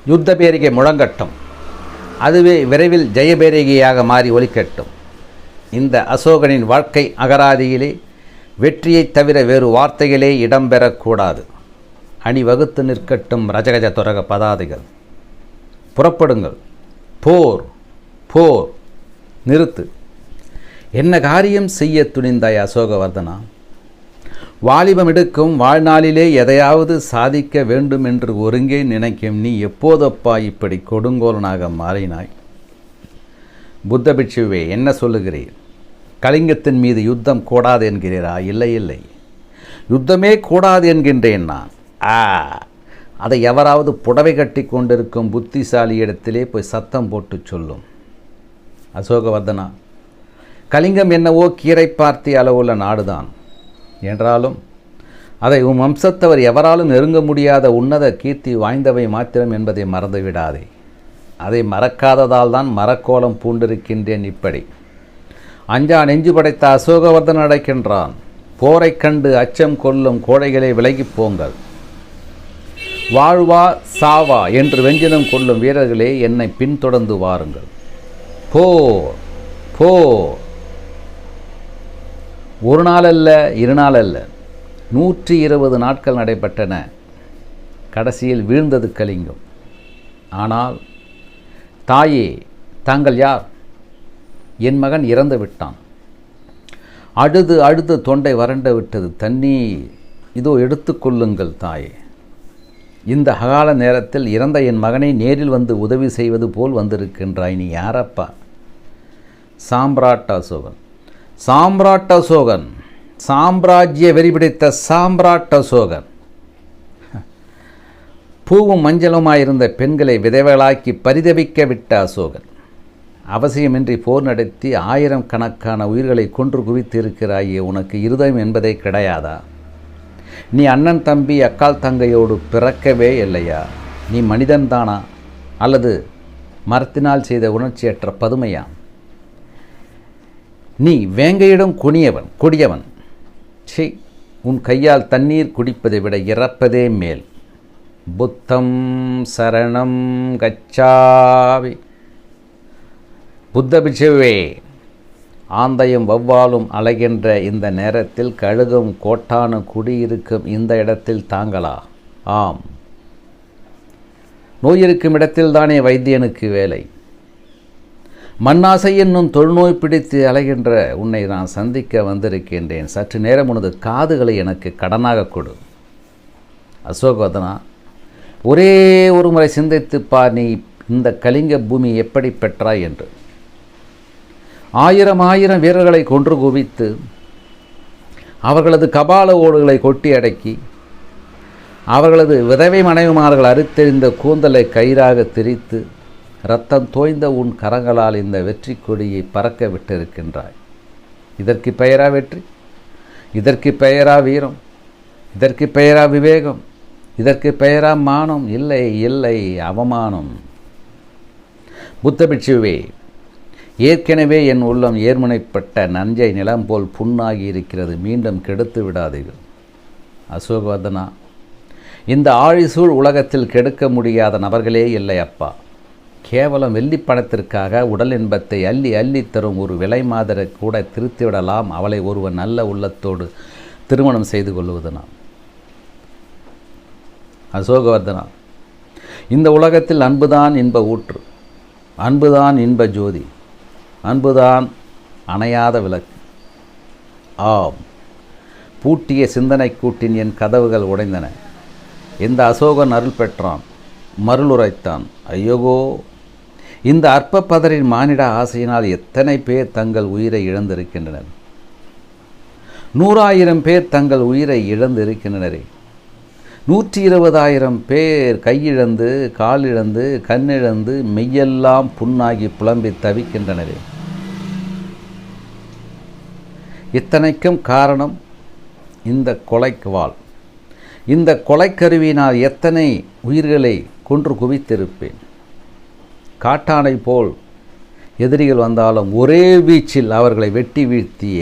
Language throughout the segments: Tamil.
யுத்த பேரிகை முழங்கட்டும், அதுவே விரைவில் ஜெயபேரிகையாக மாறி ஒலிக்கட்டும். இந்த அசோகனின் வாழ்க்கை அகராதியிலே வெற்றியைத் தவிர வேறு வார்த்தைகளே இடம்பெறக்கூடாது. அணிவகுத்து நிற்கட்டும் ரஜகஜ துரக பதாதிகள். புறப்படுங்கள், போர் போர், நிறுத்து. என்ன காரியம் செய்ய துணிந்தாய் அசோகவர்தனா? வாலிபம் எடுக்கும் வாழ்நாளிலே எதையாவது சாதிக்க வேண்டும் என்று ஒருங்கே நினைக்கும் நீ எப்போதப்பா இப்படி கொடுங்கோலனாக மாறினாய்? புத்த பிட்சுவே, என்ன சொல்லுகிறீர்? கலிங்கத்தின் மீது யுத்தம் கூடாது என்கிறீரா? இல்லை இல்லை, யுத்தமே கூடாது என்கின்றேன் நான். அதை எவராவது புடவை கட்டி கொண்டிருக்கும் புத்திசாலி இடத்திலே போய் சத்தம் போட்டு சொல்லும். அசோகவர்தனா, கலிங்கம் என்னவோ கீரை பார்த்தி அளவுள்ள நாடுதான் என்றாலும் அதை உன் வம்சத்தவர் எவராலும் நெருங்க முடியாத உன்னத கீர்த்தி வாய்ந்தவை மாத்திரம் என்பதை மறந்துவிடாதே. அதை மறக்காததால் தான் மரக்கோலம் பூண்டிருக்கின்றேன். இப்படி அஞ்சா நெஞ்சு படைத்த அசோகவர்தன் அடைக்கின்றான். போரை கண்டு அச்சம் கொள்ளும் கோழைகளை விலகிப் போங்கள். வாழ்வா சாவா என்று வெஞ்சினம் கொள்ளும் வீரர்களே, என்னை பின்தொடர்ந்து வாருங்கள். போர் போர். ஒரு நாள் அல்ல, இரு நாள் அல்ல, 120 நாட்கள் நடைபெற்றன. கடைசியில் வீழ்ந்தது கலிங்கம். ஆனால் தாயே, தாங்கள் யார்? என் மகன் இறந்து விட்டான். அழுது அழுது தொண்டை வறண்டு விட்டது. தண்ணீர் இதோ எடுத்துக்கொள்ளுங்கள் தாயே. இந்த அகால நேரத்தில் இறந்த என் மகனை நேரில் வந்து உதவி செய்வது போல் வந்திருக்கின்றாய். நீ யாரப்பா? சாம்ராட் அசோகன். சாம்ராட் அசோகன், சாம்ராஜ்ய வெறிபிடித்த சாம்ராட் அசோகன். பூவும் மஞ்சளுமாயிருந்த பெண்களை விதவைகளாக்கி பரிதபிக்க விட்ட அசோகன். அவசியமின்றி போர் நடத்தி 1000 கணக்கான உயிர்களை கொன்று குவித்து இருக்கிறாயே, உனக்கு இருதயம் என்பதே கிடையாதா? நீ அண்ணன் தம்பி அக்கால் தங்கையோடு பிறக்கவே இல்லையா? நீ மனிதன்தானா அல்லது மரத்தினால் செய்த உணர்ச்சியற்ற பதுமையா? நீ வேங்கையிடம் கொடியவன். சீ, உன் கையால் தண்ணீர் குடிப்பதை விட இறப்பதே மேல். புத்தம் சரணம் கச்சாவி. புத்த பிட்சுவே, ஆந்தையும் வௌவாலும் அலைகின்ற இந்த நேரத்தில் கழுகும் கோட்டானு குடியிருக்கும் இந்த இடத்தில் தாங்களா? ஆம், நோயிருக்கும் இடத்தில்தானே வைத்தியனுக்கு வேலை. மண்ணாசை என்னும் தொழுநோய் பிடித்து அலைகின்ற உன்னை நான் சந்திக்க வந்திருக்கின்றேன். சற்று நேரம் உனது காதுகளை எனக்கு கடனாக கொடு. அசோகவர்தனா, ஒரே ஒரு முறை சிந்தித்துப்பார், நீ இந்த கலிங்க பூமி எப்படி பெற்றாய் என்று. 1000 வீரர்களை கொன்று குவித்து அவர்களது கபால ஓடுகளை கொட்டி அடக்கி அவர்களது விதவை மனைவிமார்கள் அறுத்தெறிந்த கூந்தலை கயிறாக திரித்து இரத்தம் தோய்ந்த உன் கரங்களால் இந்த வெற்றி கொடியை பறக்க விட்டிருக்கின்றாய். இதற்கு பெயரா வெற்றி? இதற்கு பெயரா வீரம்? இதற்கு பெயரா விவேகம்? இதற்கு பெயரா மானம்? இல்லை இல்லை, அவமானம். புத்த பிட்சுவே, ஏற்கனவே என் உள்ளம் ஏர்முனைப்பட்ட நஞ்சை நிலம் போல் புண்ணாகி இருக்கிறது. மீண்டும் கெடுத்து விடாதீர்கள். அசோகவர்தனா, இந்த ஆழிசூழ் உலகத்தில் கெடுக்க முடியாத நபர்களே இல்லை அப்பா. கேவலம் வெள்ளி பணத்திற்காக உடல் இன்பத்தை அள்ளி அள்ளி தரும் ஒரு விலை மாதரை கூட திருத்திவிடலாம். அவளை ஒருவன் நல்ல உள்ளத்தோடு திருமணம் செய்து கொள்வதனால். அசோகவர்தனா, இந்த உலகத்தில் அன்புதான் இன்ப ஊற்று, அன்புதான் இன்ப ஜோதி, அன்புதான் அணையாத விளக்கு. ஆம், பூட்டிய சிந்தனை கூட்டின் என் கதவுகள் உடைந்தன. இந்த அசோகன் அருள் பெற்றான், மருளுரைத்தான். ஐயோகோ, இந்த அற்ப பதரின் மானிட ஆசையினால் எத்தனை பேர் தங்கள் உயிரை இழந்திருக்கின்றனர். 100,000 பேர் தங்கள் உயிரை இழந்திருக்கின்றனரே. 120,000 பேர் கையிழந்து, காலிழந்து, கண்ணிழந்து, மெய்யெல்லாம் புண்ணாகி புலம்பி தவிக்கின்றனரே. இத்தனைக்கும் காரணம் இந்த கொலைக்குவாள். இந்த கொலைக்கருவியினால் எத்தனை உயிர்களை கொன்று குவித்திருப்பேன். காட்டானை போல் எதிரிகள் வந்தாலும் ஒரே வீச்சில் அவர்களை வெட்டி வீழ்த்திய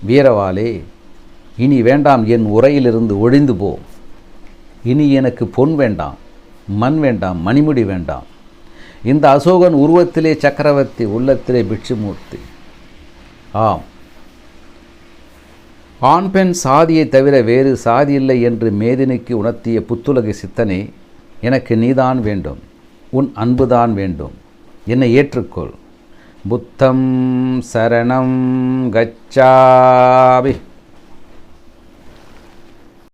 வீரவாளே, இனி வேண்டாம், என் உரையிலிருந்து ஒழிந்து போ. இனி எனக்கு பொன் வேண்டாம், மண் வேண்டாம், மணிமுடி வேண்டாம். இந்த அசோகன் உருவத்திலே சக்கரவர்த்தி, உள்ளத்திலே பிட்சுமூர்த்தி. ஆம், ஆண் பெண் சாதியை தவிர வேறு சாதி இல்லை என்று மேதினிக்கு உணர்த்திய புத்துலக சித்தனே, எனக்கு நீதான் வேண்டும், உன் அன்புதான் வேண்டும், என்னை ஏற்றுக்கொள். புத்தம் சரணம் கச்சாமி.